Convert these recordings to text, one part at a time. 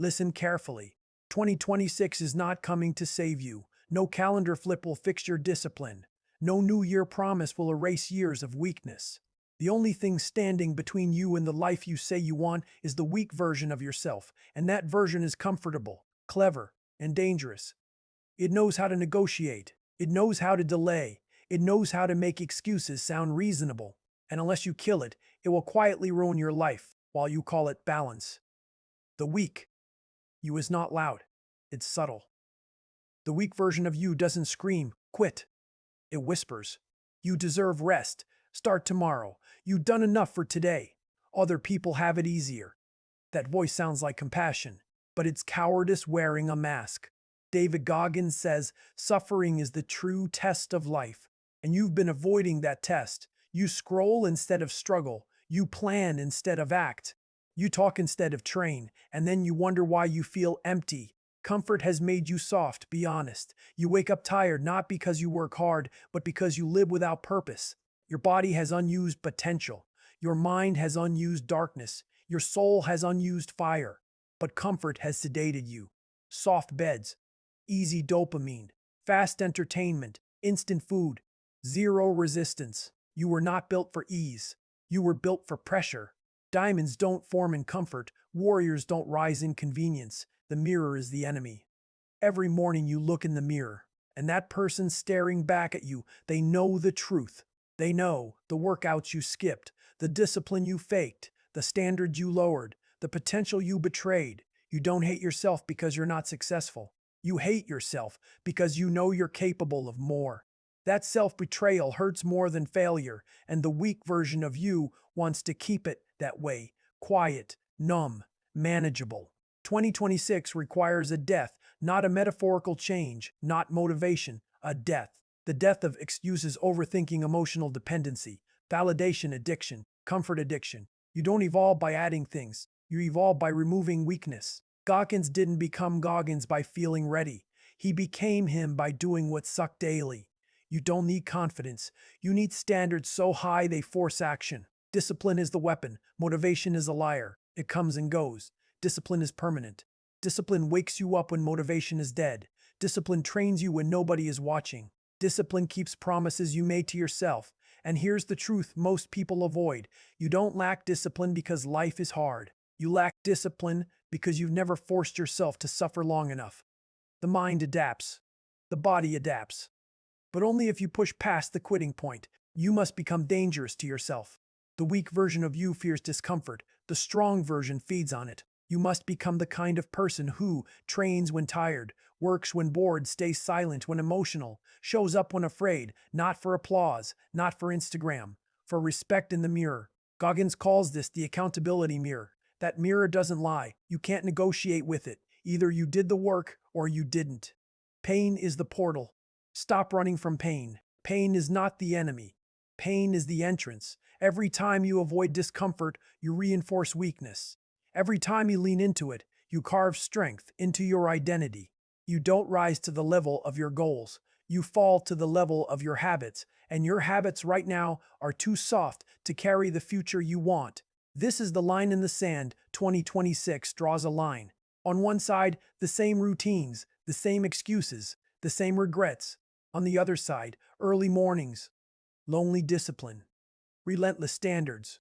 Listen carefully. 2026 is not coming to save you. No calendar flip will fix your discipline. No New Year promise will erase years of weakness. The only thing standing between you and the life you say you want is the weak version of yourself, and that version is comfortable, clever, and dangerous. It knows how to negotiate. It knows how to delay. It knows how to make excuses sound reasonable. And unless you kill it, it will quietly ruin your life while you call it balance. The weak you is not loud. It's subtle. The weak version of you doesn't scream, quit. It whispers, you deserve rest. Start tomorrow. You've done enough for today. Other people have it easier. That voice sounds like compassion, but it's cowardice wearing a mask. David Goggins says suffering is the true test of life, and you've been avoiding that test. You scroll instead of struggle. You plan instead of act. You talk instead of train, and then you wonder why you feel empty. Comfort has made you soft, be honest. You wake up tired not because you work hard, but because you live without purpose. Your body has unused potential. Your mind has unused darkness. Your soul has unused fire. But comfort has sedated you. Soft beds, easy dopamine, fast entertainment, instant food, zero resistance. You were not built for ease. You were built for pressure. Diamonds don't form in comfort. Warriors don't rise in convenience. The mirror is the enemy. Every morning you look in the mirror, and that person staring back at you, they know the truth. They know the workouts you skipped, the discipline you faked, the standards you lowered, the potential you betrayed. You don't hate yourself because you're not successful. You hate yourself because you know you're capable of more. That self-betrayal hurts more than failure, and the weak version of you wants to keep it that way, quiet, numb, manageable. 2026 requires a death, not a metaphorical change, not motivation, a death. The death of excuses, overthinking, emotional dependency, validation addiction, comfort addiction. You don't evolve by adding things. You evolve by removing weakness. Goggins didn't become Goggins by feeling ready. He became him by doing what sucked daily. You don't need confidence. You need standards so high they force action. Discipline is the weapon. Motivation is a liar. It comes and goes. Discipline is permanent. Discipline wakes you up when motivation is dead. Discipline trains you when nobody is watching. Discipline keeps promises you made to yourself. And here's the truth most people avoid. You don't lack discipline because life is hard. You lack discipline because you've never forced yourself to suffer long enough. The mind adapts. The body adapts. But only if you push past the quitting point. You must become dangerous to yourself. The weak version of you fears discomfort. The strong version feeds on it. You must become the kind of person who trains when tired, works when bored, stays silent when emotional, shows up when afraid, not for applause, not for Instagram, for respect in the mirror. Goggins calls this the accountability mirror. That mirror doesn't lie. You can't negotiate with it. Either you did the work or you didn't. Pain is the portal. Stop running from pain. Pain is not the enemy. Pain is the entrance. Every time you avoid discomfort, you reinforce weakness. Every time you lean into it, you carve strength into your identity. You don't rise to the level of your goals. You fall to the level of your habits, and your habits right now are too soft to carry the future you want. This is the line in the sand. 2026 draws a line. On one side, the same routines, the same excuses, the same regrets. On the other side, early mornings, lonely discipline, relentless standards,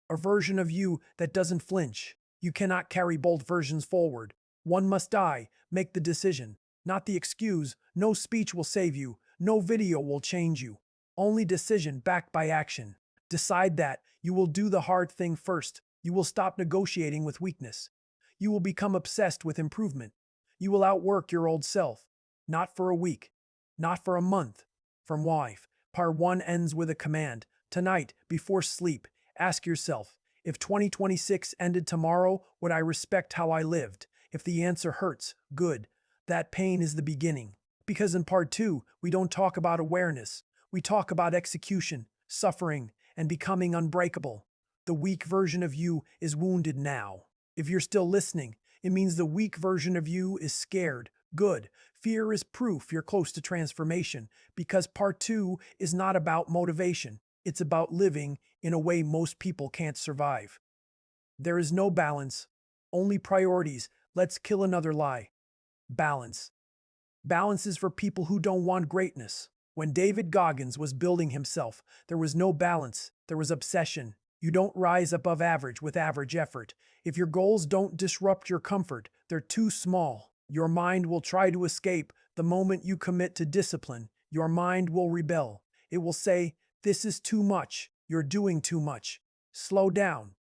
a version of you that doesn't flinch. You cannot carry both versions forward. One must die. Make the decision, not the excuse. No speech will save you. No video will change you. Only decision backed by action. Decide that you will do the hard thing first. You will stop negotiating with weakness. You will become obsessed with improvement. You will outwork your old self. Not for a week. Not for a month. From Wife. Part 1 ends with a command. Tonight, before sleep, ask yourself, if 2026 ended tomorrow, would I respect how I lived? If the answer hurts, good. That pain is the beginning. Because in part 2, we don't talk about awareness. We talk about execution, suffering, and becoming unbreakable. The weak version of you is wounded now. If you're still listening, it means the weak version of you is scared. Good. Fear is proof you're close to transformation, because part 2 is not about motivation. It's about living in a way most people can't survive. There is no balance, only priorities. Let's kill another lie. Balance. Balance is for people who don't want greatness. When David Goggins was building himself, there was no balance, there was obsession. You don't rise above average with average effort. If your goals don't disrupt your comfort, they're too small. Your mind will try to escape. The moment you commit to discipline, your mind will rebel. It will say, "This is too much. You're doing too much. Slow down."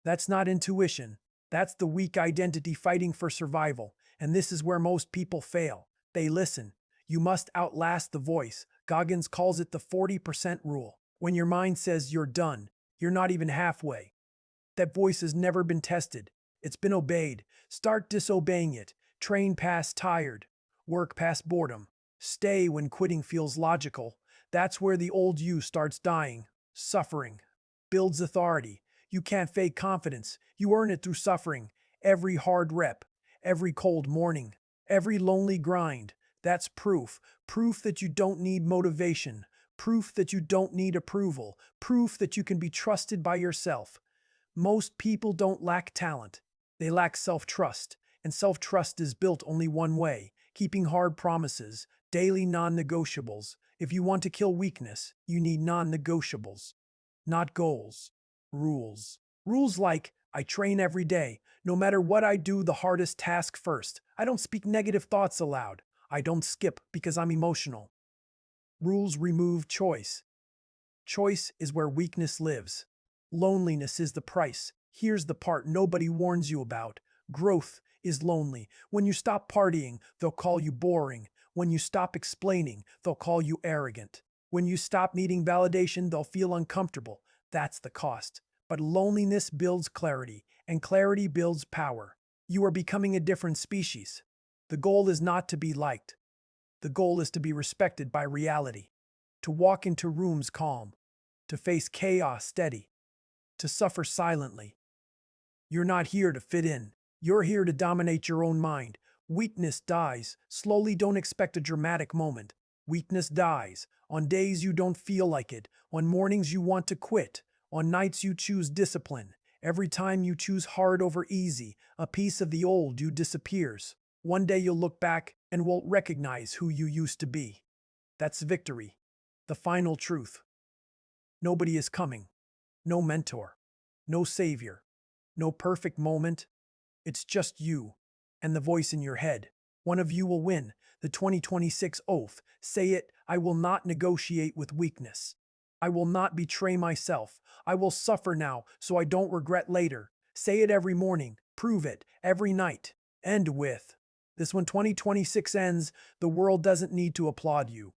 That's not intuition. That's the weak identity fighting for survival. And this is where most people fail. They listen. You must outlast the voice. Goggins calls it the 40% rule. When your mind says you're done, you're not even halfway. That voice has never been tested. It's been obeyed. Start disobeying it. Train past tired. Work past boredom. Stay when quitting feels logical. That's where the old you starts dying. Suffering builds authority. You can't fake confidence. You earn it through suffering. Every hard rep, every cold morning, every lonely grind. That's proof. Proof that you don't need motivation. Proof that you don't need approval. Proof that you can be trusted by yourself. Most people don't lack talent. They lack self-trust. And self-trust is built only one way, keeping hard promises, daily non-negotiables. If you want to kill weakness, you need non-negotiables, not goals. Rules. Rules like, I train every day. No matter what I do, the hardest task first. I don't speak negative thoughts aloud. I don't skip because I'm emotional. Rules remove choice. Choice is where weakness lives. Loneliness is the price. Here's the part nobody warns you about. Growth is lonely. When you stop partying, they'll call you boring. When you stop explaining, they'll call you arrogant. When you stop needing validation, they'll feel uncomfortable. That's the cost. But loneliness builds clarity, and clarity builds power. You are becoming a different species. The goal is not to be liked. The goal is to be respected by reality, to walk into rooms calm, to face chaos steady, to suffer silently. You're not here to fit in. You're here to dominate your own mind. Weakness dies. Slowly, don't expect a dramatic moment. Weakness dies on days you don't feel like it, on mornings you want to quit, on nights you choose discipline. Every time you choose hard over easy, a piece of the old you disappears. One day you'll look back and won't recognize who you used to be. That's victory. The final truth. Nobody is coming. No mentor. No savior. No perfect moment. It's just you and the voice in your head. One of you will win. The 2026 oath. Say it, I will not negotiate with weakness. I will not betray myself. I will suffer now so I don't regret later. Say it every morning. Prove it every night. End with. This when 2026 ends, the world doesn't need to applaud you.